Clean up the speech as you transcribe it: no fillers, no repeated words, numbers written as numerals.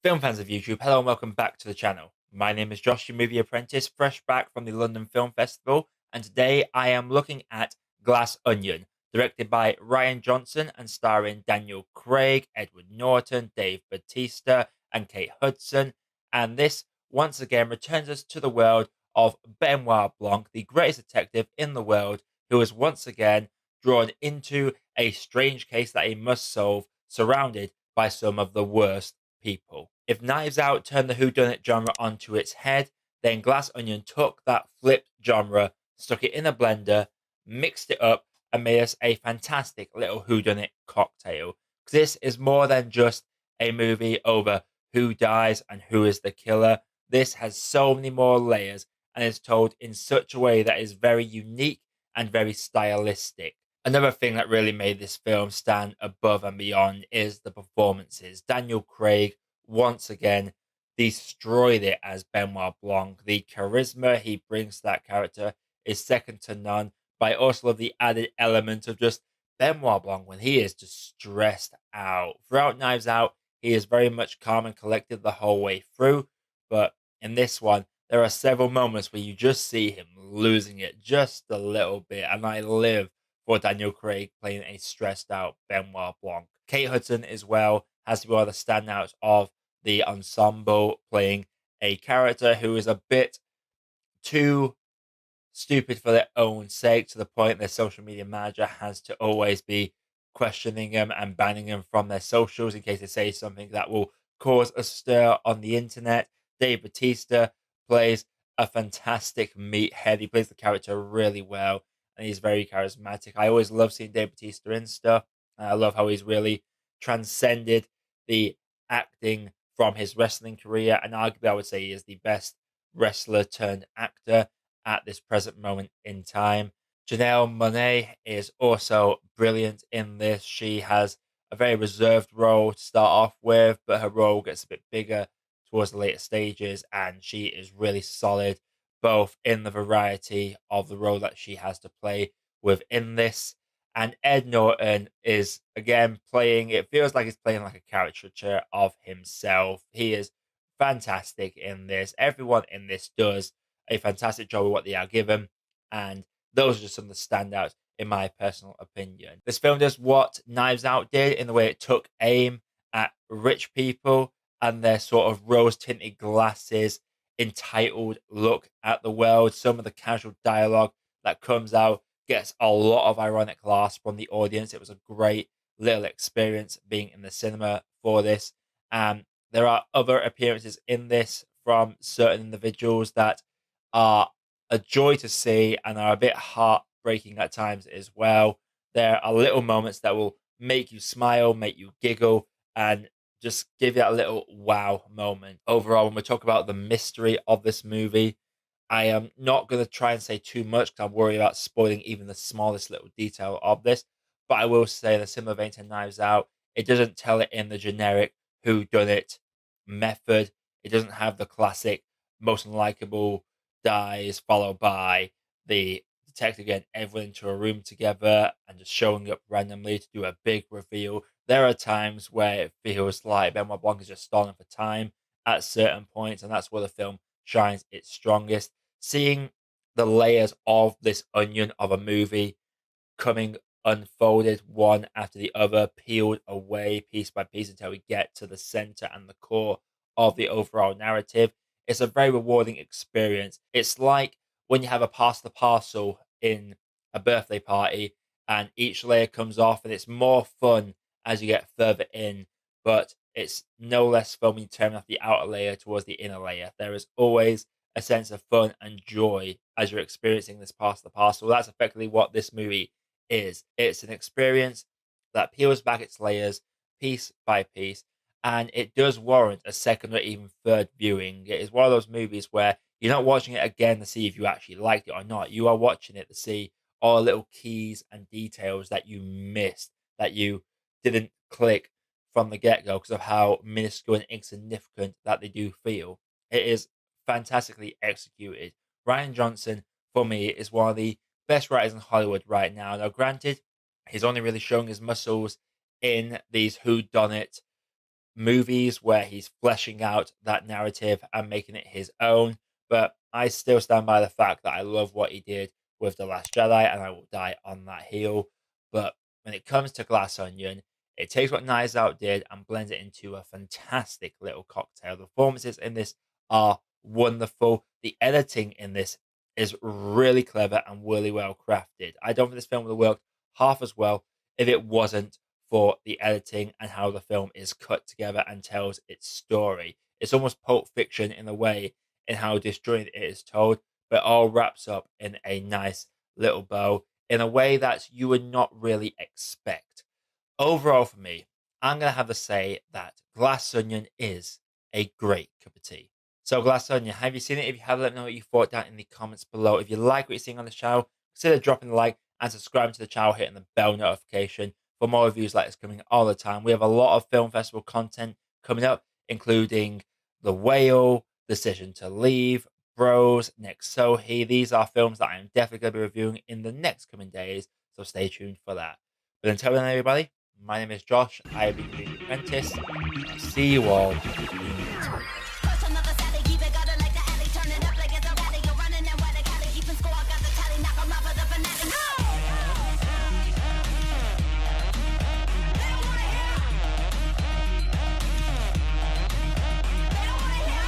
Film fans of YouTube, hello and welcome back to the channel. My name is Josh, your movie apprentice, fresh back from the London Film Festival, and today I am looking at Glass Onion, directed by Ryan Johnson and starring Daniel Craig, Edward Norton, Dave Bautista, and Kate Hudson. And this once again returns us to the world of Benoit Blanc, the greatest detective in the world, who is once again drawn into a strange case that he must solve, surrounded by some of the worst people. If Knives Out turned the whodunit genre onto its head, then Glass Onion took that flipped genre, stuck it in a blender, mixed it up, and made us a fantastic little whodunit cocktail. This is more than just a movie over who dies and who is the killer. This has so many more layers and is told in such a way that is very unique and very stylistic. Another thing that really made this film stand above and beyond is the performances. Daniel Craig, once again, destroyed it as Benoit Blanc. The charisma he brings to that character is second to none. But I also love the added element of just Benoit Blanc when he is just stressed out. Throughout Knives Out, he is very much calm and collected the whole way through. But in this one, there are several moments where you just see him losing it just a little bit. And I live for Daniel Craig playing a stressed out Benoit Blanc. Kate Hudson as well has to be one of the standouts of the ensemble, playing a character who is a bit too stupid for their own sake, to the point their social media manager has to always be questioning them and banning them from their socials in case they say something that will cause a stir on the internet. Dave Bautista plays a fantastic meathead. He plays the character really well and he's very charismatic. I always love seeing Dave Bautista in stuff. And I love how he's really transcended the acting from his wrestling career. And arguably, I would say he is the best wrestler turned actor at this present moment in time. Janelle Monáe is also brilliant in this. She has a very reserved role to start off with, but her role gets a bit bigger towards the later stages, and she is really solid both in the variety of the role that she has to play within this. And Ed Norton is again playing, it feels like he's playing like a caricature of himself. He is fantastic in this. Everyone in this does a fantastic job with what they are given. And those are just some of the standouts, in my personal opinion. This film does what Knives Out did in the way it took aim at rich people and their sort of rose tinted glasses, entitled look at the world. Some of the casual dialogue that comes out gets a lot of ironic laughs from the audience. It was a great little experience being in the cinema for this. There are other appearances in this from certain individuals that are a joy to see and are a bit heartbreaking at times as well. There are little moments that will make you smile, make you giggle, and just give you that little wow moment. Overall, when we talk about the mystery of this movie, I am not going to try and say too much because I'm worried about spoiling even the smallest little detail of this. But I will say, in a similar vein to Knives Out, it doesn't tell it in the generic who done it method. It doesn't have the classic most unlikable dies, followed by the detective getting everyone into a room together and just showing up randomly to do a big reveal. There are times where it feels like Benoit Blanc is just stalling for time at certain points, and that's where the film shines its strongest. Seeing the layers of this onion of a movie coming unfolded one after the other, peeled away piece by piece until we get to the center and the core of the overall narrative. It's a very rewarding experience. It's like when you have a pass the parcel in a birthday party and each layer comes off, and it's more fun as you get further in, but it's no less fun when you turn off the outer layer towards the inner layer. There is always a sense of fun and joy as you're experiencing this pass the parcel. That's effectively what this movie is. It's an experience that peels back its layers piece by piece, and it does warrant a second or even third viewing. It is one of those movies where you're not watching it again to see if you actually liked it or not. You are watching it to see all the little keys and details that you missed, that you didn't click from the get go because of how minuscule and insignificant that they do feel. It is fantastically executed. Ryan Johnson, for me, is one of the best writers in Hollywood right now. Now, granted, he's only really showing his muscles in these whodunit movies where he's fleshing out that narrative and making it his own. But I still stand by the fact that I love what he did with The Last Jedi, and I will die on that heel. But when it comes to Glass Onion, it takes what Knives Out did and blends it into a fantastic little cocktail. The performances in this are wonderful. The editing in this is really clever and really well crafted. I don't think this film would have worked half as well if it wasn't for the editing and how the film is cut together and tells its story. It's almost Pulp Fiction in a way in how disjointed it is told, but all wraps up in a nice little bow in a way that you would not really expect. Overall, for me, I'm going to have to say that Glass Onion is a great cup of tea. So, Glass Onion, have you seen it? If you have, let me know what you thought down in the comments below. If you like what you're seeing on the channel, consider dropping a like and subscribing to the channel, hitting the bell notification for more reviews like this coming all the time. We have a lot of film festival content coming up, including The Whale, Decision to Leave, Bros, Next Sohi. These are films that I am definitely going to be reviewing in the next coming days, so stay tuned for that. But until then, everybody, my name is Josh. I have been the Apprentice. I'll see you all in the next one.